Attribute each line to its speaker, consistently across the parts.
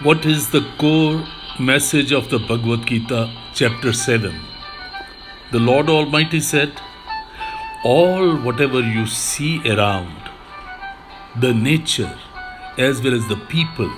Speaker 1: What is the core message of the Bhagavad Gita, chapter 7? The Lord Almighty said, all whatever you see around, the nature as well as the people,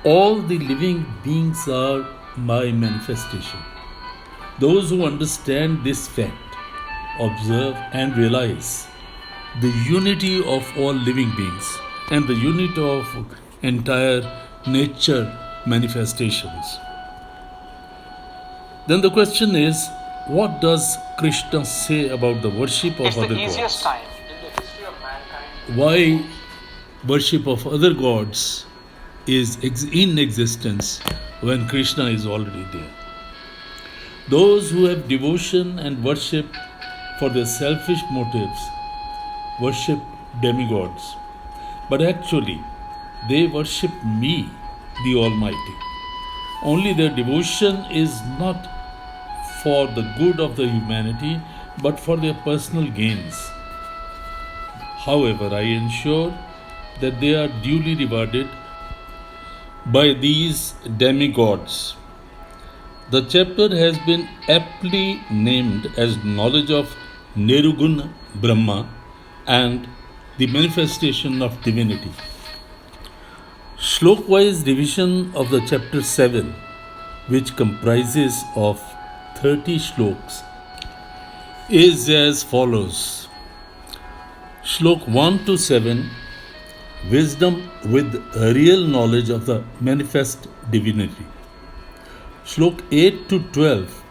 Speaker 1: all the living beings are my manifestation. Those who understand this fact observe and realize the unity of all living beings and the unity of entire nature manifestations. Then the question is, what does Krishna say about the worship of other gods?
Speaker 2: Time in the history of mankind.
Speaker 1: Why worship of other gods is in existence when Krishna is already there? Those who have devotion and worship for their selfish motives worship demigods, but actually they worship me, the Almighty. Only their devotion is not for the good of the humanity, but for their personal gains. However, I ensure that they are duly rewarded by these demigods. The chapter has been aptly named as Knowledge of Nirguna Brahma and the Manifestation of Divinity. Shlok-wise division of the chapter 7, which comprises of 30 shloks, is as follows. Shlok 1 to 7, wisdom with real knowledge of the manifest divinity. Shlok 8 to 12,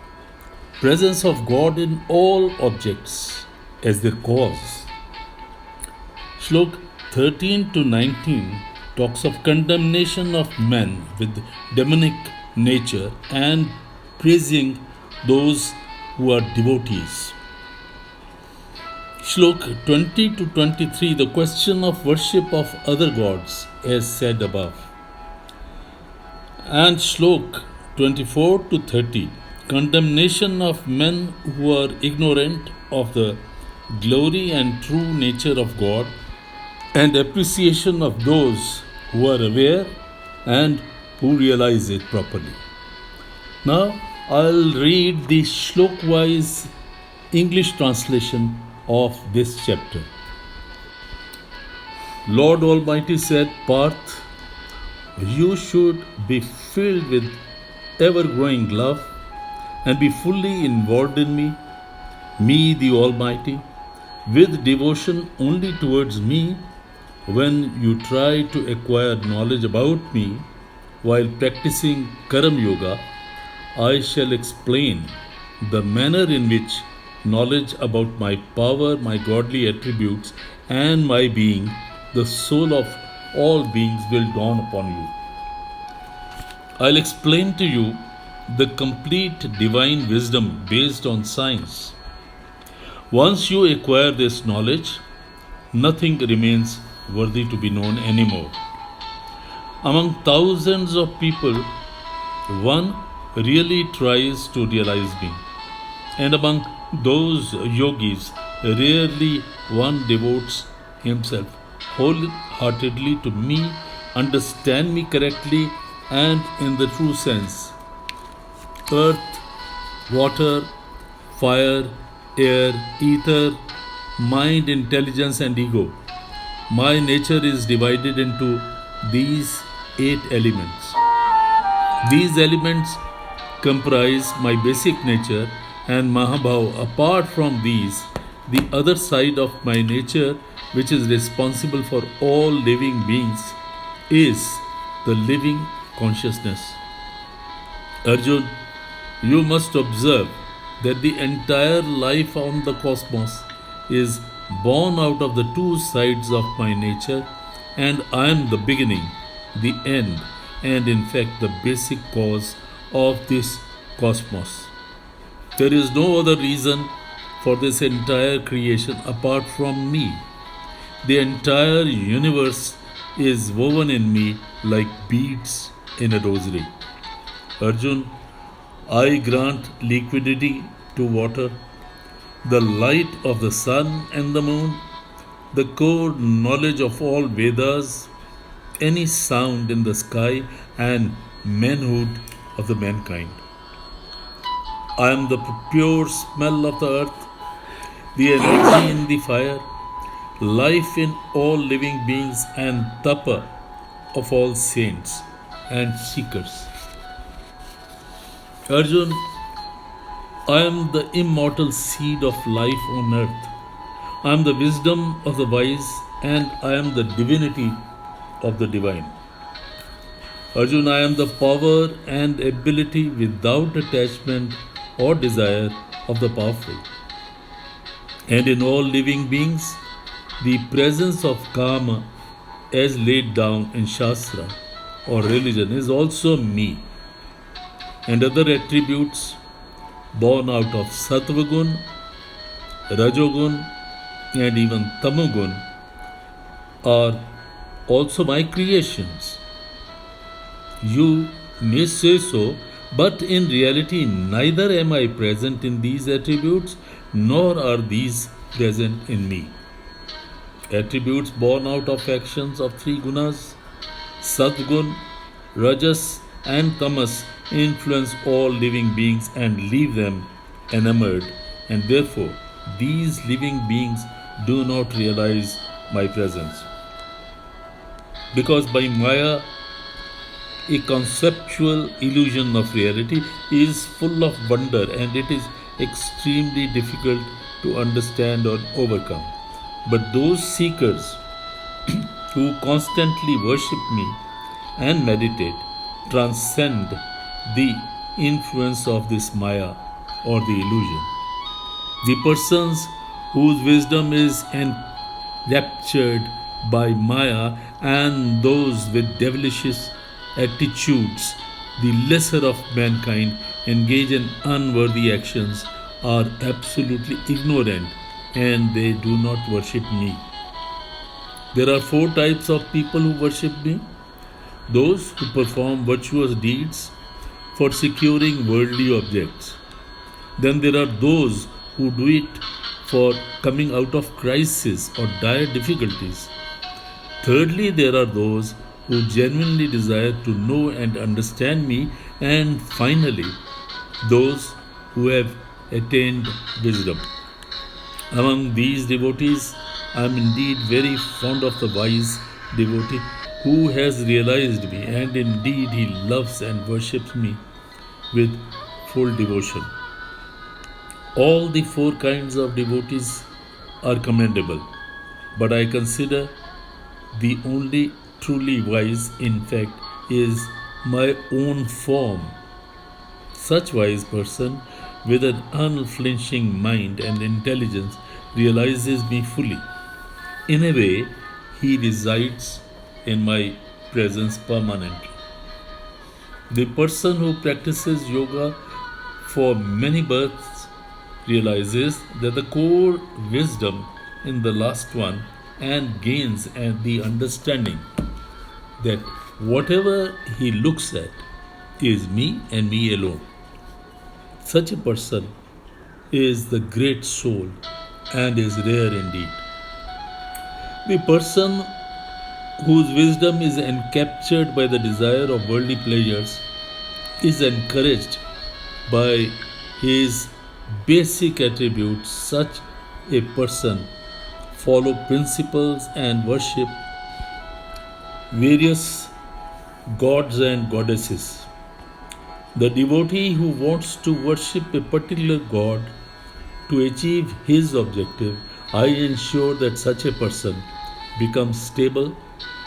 Speaker 1: presence of God in all objects as their cause. Shlok 13 to 19 talks of condemnation of men with demonic nature and praising those who are devotees. Shlok 20 to 23, the question of worship of other gods, as said above. And Shlok 24 to 30, condemnation of men who are ignorant of the glory and true nature of God, and appreciation of those who are aware and who realize it properly. Now, I'll read the Shlok-wise English translation of this chapter. Lord Almighty said, Parth, you should be filled with ever-growing love and be fully involved in me the Almighty, with devotion only towards me. When you try to acquire knowledge about me while practicing Karam Yoga, I shall explain the manner in which knowledge about my power, my godly attributes, and my being, the soul of all beings, will dawn upon you. I'll explain to you the complete divine wisdom based on science. Once you acquire this knowledge, nothing remains worthy to be known anymore. Among thousands of people, one really tries to realize me. And among those yogis, rarely one devotes himself wholeheartedly to me, understand me correctly and in the true sense. Earth, water, fire, air, ether, mind, intelligence, and ego. My nature is divided into these 8 elements. These elements comprise my basic nature and Mahabhav. Apart from these, the other side of my nature, which is responsible for all living beings, is the living consciousness. Arjun, you must observe that the entire life on the cosmos is born out of the 2 sides of my nature, and I am the beginning, the end, and in fact the basic cause of this cosmos. There is no other reason for this entire creation apart from me. The entire universe is woven in me like beads in a rosary. Arjun, I grant liquidity to water, the light of the sun and the moon, the core knowledge of all Vedas, any sound in the sky and manhood of the mankind. I am the pure smell of the earth, the energy in the fire, life in all living beings, and tapa of all saints and seekers. Arjun, I am the immortal seed of life on earth. I am the wisdom of the wise, and I am the divinity of the divine. Arjun, I am the power and ability without attachment or desire of the powerful. And in all living beings, the presence of Kama, as laid down in Shastra or religion, is also me. And other attributes born out of Sattvagun, Rajogun, and even Tamogun are also my creations. You may say so, but in reality, neither am I present in these attributes nor are these present in me. Attributes born out of actions of three gunas, Satgun, Rajas, and Tamas, influence all living beings and leave them enamored, and therefore these living beings do not realize my presence. Because by Maya, a conceptual illusion of reality is full of wonder and it is extremely difficult to understand or overcome. But those seekers who constantly worship me and meditate transcend the influence of this Maya or the illusion. The persons whose wisdom is enraptured by Maya and those with devilish attitudes, the lesser of mankind, engage in unworthy actions, are absolutely ignorant and they do not worship me. There are four types of people who worship me: those who perform virtuous deeds for securing worldly objects. Then there are those who do it for coming out of crisis or dire difficulties. Thirdly, there are those who genuinely desire to know and understand me. And finally, those who have attained wisdom. Among these devotees, I am indeed very fond of the wise devotee who has realized me, and indeed he loves and worships me with full devotion. All the four kinds of devotees are commendable, but I consider the only truly wise, in fact, is my own form. Such wise person with an unflinching mind and intelligence realizes me fully. In a way, he resides in my presence permanently. The person who practices yoga for many births realizes that the core wisdom in the last one and gains at the understanding that whatever he looks at is me and me alone. Such a person is the great soul and is rare indeed. The person whose wisdom is encaptured by the desire of worldly pleasures is encouraged by his basic attributes. Such a person follow principles and worship various gods and goddesses. The devotee who wants to worship a particular god to achieve his objective, I ensure that such a person becomes stable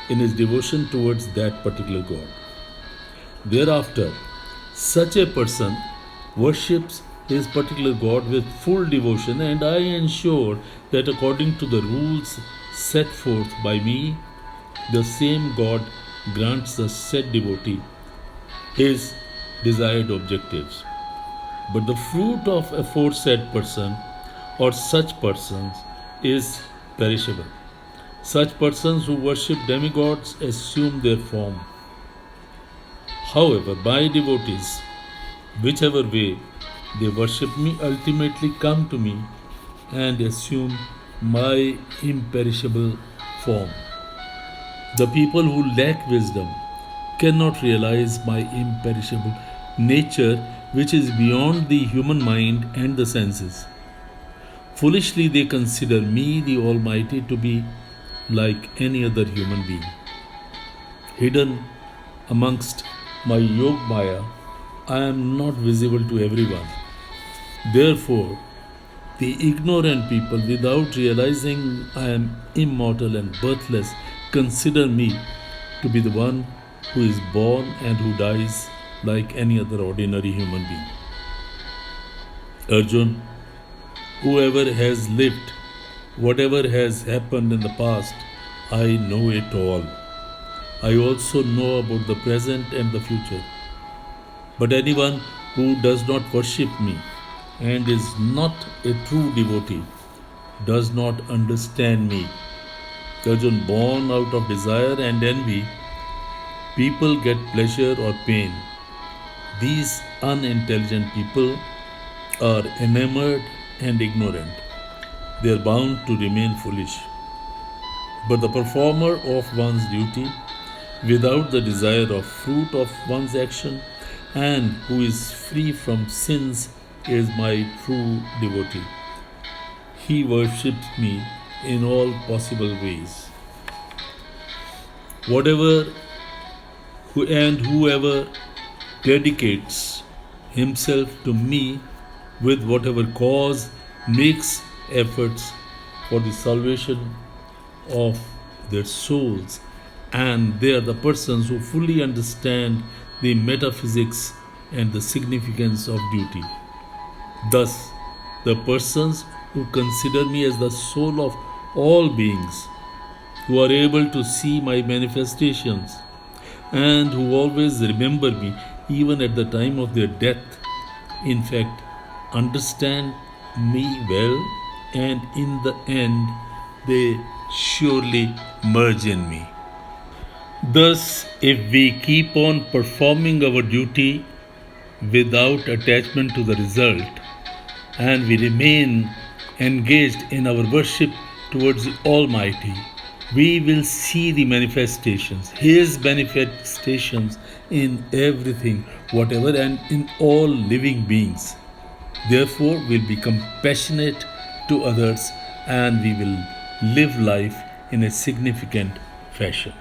Speaker 1: in his devotion towards that particular god. Thereafter, such a person worships his particular god with full devotion, and I ensure that according to the rules set forth by me, the same god grants the said devotee his desired objectives. But the fruit of aforesaid person or such persons is perishable. Such persons who worship demigods assume their form. However, my devotees, whichever way they worship me, ultimately come to me and assume my imperishable form. The people who lack wisdom cannot realize my imperishable nature, which is beyond the human mind and the senses. Foolishly, they consider me, the Almighty, to be like any other human being, hidden amongst my Yog Maya. I am not visible to everyone. Therefore, the ignorant people, without realizing I am immortal and birthless, consider me to be the one who is born and who dies like any other ordinary human being. Arjun, whoever has lived, whatever has happened in the past, I know it all. I also know about the present and the future. But anyone who does not worship me and is not a true devotee does not understand me. Arjun, born out of desire and envy, people get pleasure or pain. These unintelligent people are enamored and ignorant. They are bound to remain foolish. But the performer of one's duty, without the desire of fruit of one's action, and who is free from sins, is my true devotee. He worships me in all possible ways. Whoever dedicates himself to me with whatever cause, makes efforts for the salvation of their souls, and they are the persons who fully understand the metaphysics and the significance of duty. Thus, the persons who consider me as the soul of all beings, who are able to see my manifestations, and who always remember me even at the time of their death, in fact, understand me well, and in the end, they surely merge in me. Thus, if we keep on performing our duty without attachment to the result, and we remain engaged in our worship towards the Almighty, we will see the manifestations, His manifestations in everything, whatever, and in all living beings. Therefore, we'll be compassionate to others and we will live life in a significant fashion.